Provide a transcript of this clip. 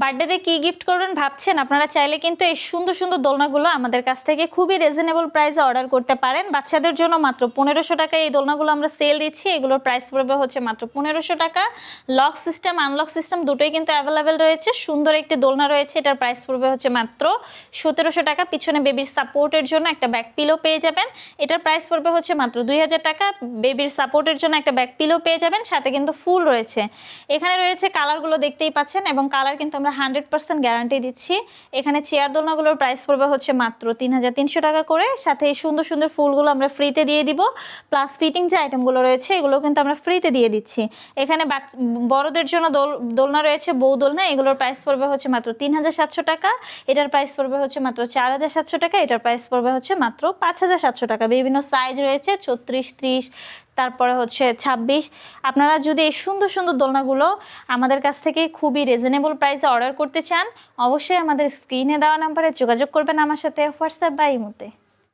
বার্থডেতে কি গিফট করবেন ভাবছেন? আপনারা চাইলে কিন্তু এই সুন্দর সুন্দর দোলনাগুলো আমাদের কাছ থেকে খুবই রিজনেবল প্রাইসে অর্ডার করতে পারেন। বাচ্চাদের জন্য মাত্র 1500 টাকায় এই দোলনাগুলো আমরা সেল দিচ্ছি। এগুলোর প্রাইস পড়বে হচ্ছে মাত্র 1500 টাকা। লক সিস্টেম আনলক সিস্টেম দুটোই কিন্তু অ্যাভেলেবেল রয়েছে। সুন্দর একটি দোলনা রয়েছে, এটার প্রাইস পড়বে হচ্ছে মাত্র 1700 টাকা। পিছনে বেবির সাপোর্টের জন্য একটা ব্যাক পিলো পেয়ে যাবেন, এটার প্রাইস পড়বে হচ্ছে মাত্র 2000 টাকা। বেবির সাপোর্টের জন্য একটা ব্যাক পিলো পেয়ে যাবেন, সাথে কিন্তু ফুল রয়েছে। এখানে রয়েছে কালারগুলো দেখতেই পাচ্ছেন, এবং কালার কিন্তু আমরা 100% গ্যারান্টি দিচ্ছি। এখানে চেয়ার দোলনাগুলোর প্রাইস পড়বে হচ্ছে মাত্র 3300 টাকা করে। সাথে এই সুন্দর সুন্দর ফুলগুলো আমরা ফ্রিতে দিয়ে দিব, প্লাস ফিটিং যে আইটেমগুলো রয়েছে এগুলো কিন্তু আমরা ফ্রিতে দিয়ে দিচ্ছি। এখানে বড়দের জন্য দোলনা রয়েছে, বউ দোলনা, এগুলোর প্রাইস পড়বে হচ্ছে মাত্র 3700 টাকা। এটার প্রাইস পড়বে হচ্ছে মাত্র 4700 টাকা। এটার প্রাইস পড়বে হচ্ছে মাত্র 5700 টাকা। বিভিন্ন সাইজ রয়েছে, 34, 30, তারপরে হচ্ছে 26। আপনারা যদি এই সুন্দর সুন্দর দোলনাগুলো আমাদের কাছ থেকে খুবই রিজনেবল প্রাইসে অর্ডার করতে চান, অবশ্যই আমাদের স্ক্রিনে দেওয়া নাম্বারে যোগাযোগ করবেন আমার সাথে, হোয়াটসঅ্যাপ বা ইমোতে।